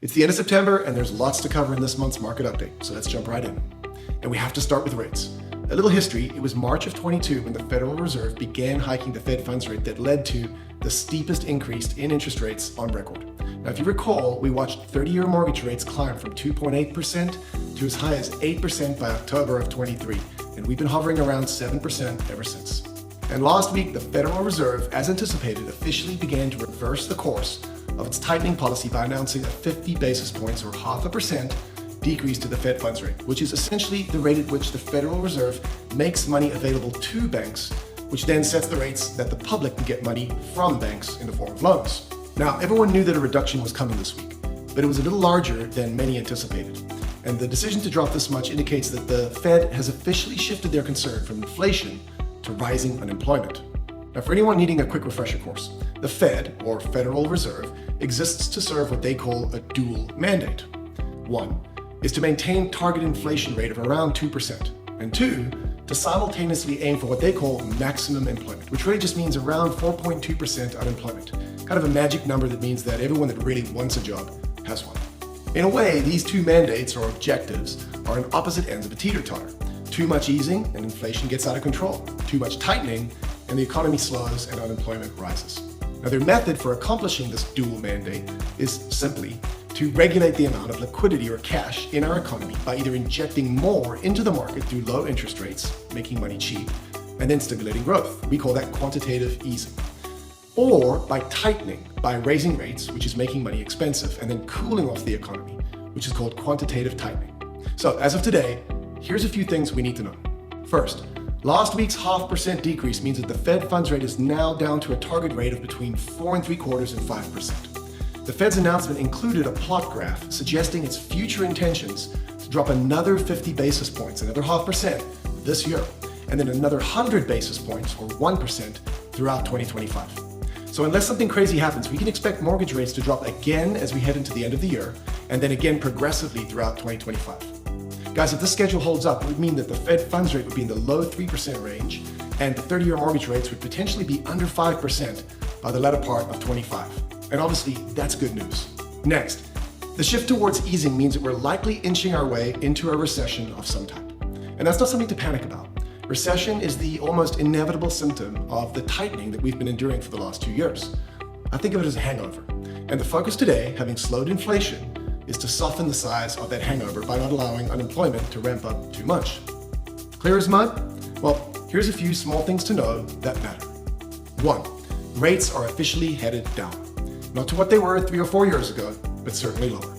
It's the end of September and there's lots to cover in this month's market update, so let's jump right in. And we have to start with rates. A little history, it was March of 22 when the Federal Reserve began hiking the Fed funds rate that led to the steepest increase in interest rates on record. Now, if you recall, we watched 30-year mortgage rates climb from 2.8% to as high as 8% by October of 23, and we've been hovering around 7% ever since. And last week, the Federal Reserve, as anticipated, officially began to reverse the course of its tightening policy by announcing a 50 basis points or 0.5% decrease to the Fed funds rate, which is essentially the rate at which the Federal Reserve makes money available to banks, which then sets the rates that the public can get money from banks in the form of loans. Now, everyone knew that a reduction was coming this week, but it was a little larger than many anticipated. And the decision to drop this much indicates that the Fed has officially shifted their concern from inflation to rising unemployment. Now, for anyone needing a quick refresher course, the Fed, or Federal Reserve, exists to serve what they call a dual mandate. One is to maintain target inflation rate of around 2%, and two, to simultaneously aim for what they call maximum employment, which really just means around 4.2% unemployment, kind of a magic number that means that everyone that really wants a job has one. In a way, these two mandates or objectives are on opposite ends of a teeter-totter. Too much easing and inflation gets out of control. Too much tightening and the economy slows and unemployment rises. Now, their method for accomplishing this dual mandate is simply to regulate the amount of liquidity or cash in our economy by either injecting more into the market through low interest rates, making money cheap, and then stimulating growth. We call that quantitative easing. Or by tightening, by raising rates, which is making money expensive, and then cooling off the economy, which is called quantitative tightening. So as of today, here's a few things we need to know. First, last week's 0.5% decrease means that the Fed funds rate is now down to a target rate of between 4.75% and 5%. The Fed's announcement included a plot graph suggesting its future intentions to drop another 50 basis points, another 0.5% this year, and then another 100 basis points or 1% throughout 2025. So unless something crazy happens, we can expect mortgage rates to drop again as we head into the end of the year, and then again progressively throughout 2025. Guys, if this schedule holds up, it would mean that the Fed funds rate would be in the low 3% range, and the 30-year mortgage rates would potentially be under 5% by the latter part of 25. And obviously, that's good news. Next, the shift towards easing means that we're likely inching our way into a recession of some type. And that's not something to panic about. Recession is the almost inevitable symptom of the tightening that we've been enduring for the last 2 years. I think of it as a hangover. And the focus today, having slowed inflation, is to soften the size of that hangover by not allowing unemployment to ramp up too much. Clear as mud? Well, here's a few small things to know that matter. 1, rates are officially headed down. Not to what they were 3 or 4 years ago, but certainly lower.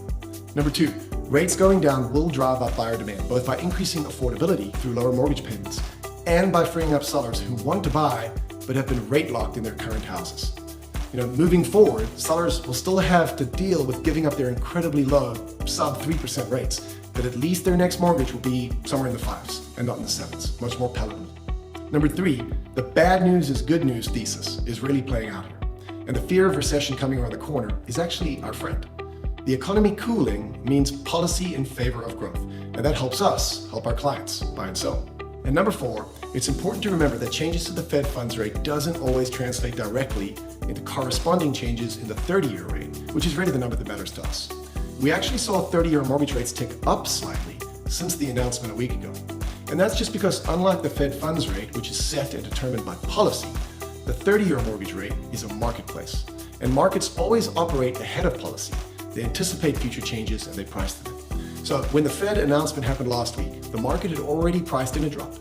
Number 2, rates going down will drive up buyer demand, both by increasing affordability through lower mortgage payments and by freeing up sellers who want to buy but have been rate locked in their current houses. Moving forward, sellers will still have to deal with giving up their incredibly low sub 3% rates, but at least their next mortgage will be somewhere in the 5s and not in the 7s, much more palatable. Number 3, the bad news is good news thesis is really playing out here. And the fear of recession coming around the corner is actually our friend. The economy cooling means policy in favor of growth, and that helps us help our clients buy and sell. And number 4, it's important to remember that changes to the Fed funds rate doesn't always translate directly into corresponding changes in the 30-year rate, which is really the number that matters to us. We actually saw 30-year mortgage rates tick up slightly since the announcement a week ago. And that's just because unlike the Fed funds rate, which is set and determined by policy, the 30-year mortgage rate is a marketplace, and markets always operate ahead of policy. They anticipate future changes and they price them in. So when the Fed announcement happened last week, the market had already priced in a drop,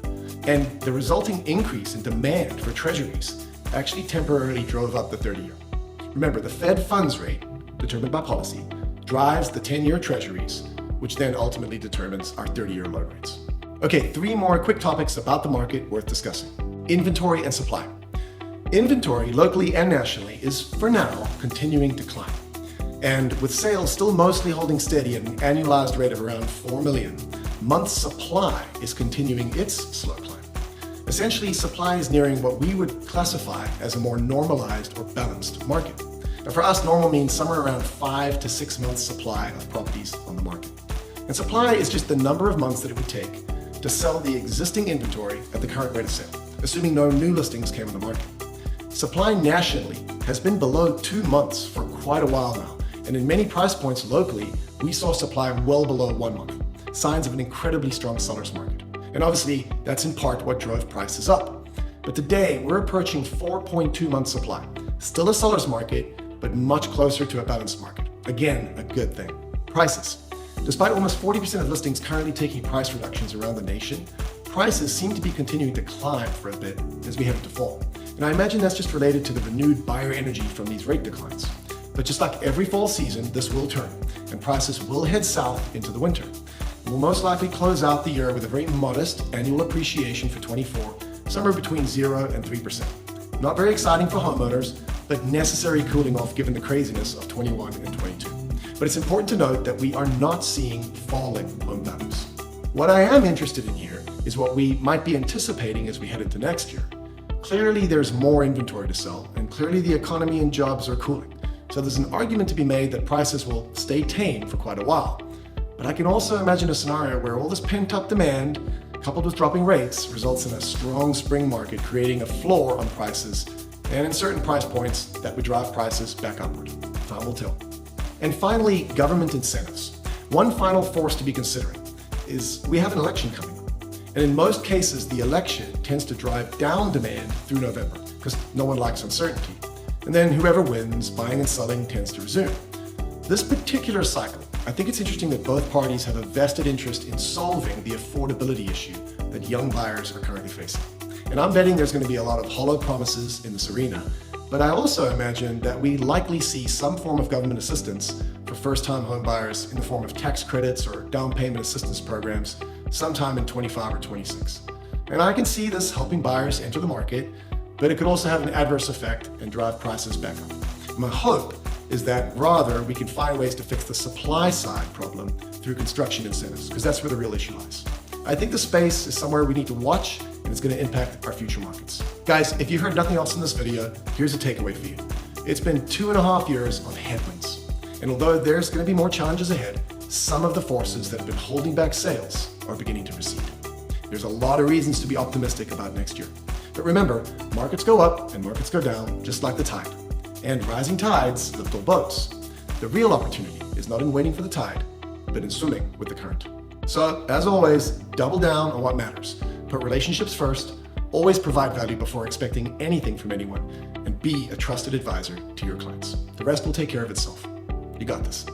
and the resulting increase in demand for treasuries actually temporarily drove up the 30-year. Remember, the Fed funds rate, determined by policy, drives the 10-year treasuries, which then ultimately determines our 30-year loan rates. Okay, 3 more quick topics about the market worth discussing. Inventory and supply. Inventory, locally and nationally, is, for now, continuing to climb. And with sales still mostly holding steady at an annualized rate of around 4 million, month supply is continuing its slow climb. Essentially, supply is nearing what we would classify as a more normalized or balanced market. Now, for us, normal means somewhere around 5 to 6 months supply of properties on the market. And supply is just the number of months that it would take to sell the existing inventory at the current rate of sale, assuming no new listings came on the market. Supply nationally has been below 2 months for quite a while now, And in many price points locally, we saw supply well below 1 month, signs of an incredibly strong seller's market. And obviously, that's in part what drove prices up. But today, we're approaching 4.2 months supply. Still a seller's market, but much closer to a balanced market. Again, a good thing. Prices. Despite almost 40% of listings currently taking price reductions around the nation, prices seem to be continuing to climb for a bit as we head into fall. And I imagine that's just related to the renewed buyer energy from these rate declines. But just like every fall season, this will turn, and prices will head south into the winter. We'll most likely close out the year with a very modest annual appreciation for 24, somewhere between 0 and 3%. Not very exciting for homeowners, but necessary cooling off given the craziness of 21 and 22. But it's important to note that we are not seeing falling home values. What I am interested in here is what we might be anticipating as we head into next year. Clearly there's more inventory to sell, and clearly the economy and jobs are cooling. So there's an argument to be made that prices will stay tame for quite a while. But I can also imagine a scenario where all this pent-up demand, coupled with dropping rates, results in a strong spring market, creating a floor on prices, and in certain price points that would drive prices back upward. Time will tell. And finally, government incentives. One final force to be considering is we have an election coming. And in most cases, the election tends to drive down demand through November because no one likes uncertainty. And then whoever wins, buying and selling tends to resume. This particular cycle, I think it's interesting that both parties have a vested interest in solving the affordability issue that young buyers are currently facing. And I'm betting there's going to be a lot of hollow promises in this arena, but I also imagine that we likely see some form of government assistance for first-time home buyers in the form of tax credits or down payment assistance programs sometime in 25 or 26. And I can see this helping buyers enter the market, but it could also have an adverse effect and drive prices back up. My hope is that rather we can find ways to fix the supply side problem through construction incentives, because that's where the real issue lies. I think the space is somewhere we need to watch, and it's going to impact our future markets. Guys, if you heard nothing else in this video, here's a takeaway for you. It's been 2.5 years of headwinds. And although there's going to be more challenges ahead, some of the forces that have been holding back sales are beginning to recede. There's a lot of reasons to be optimistic about next year. But remember, markets go up and markets go down, just like the tide. And rising tides lift all boats. The real opportunity is not in waiting for the tide, but in swimming with the current. So, as always, double down on what matters. Put relationships first, always provide value before expecting anything from anyone, and be a trusted advisor to your clients. The rest will take care of itself. You got this.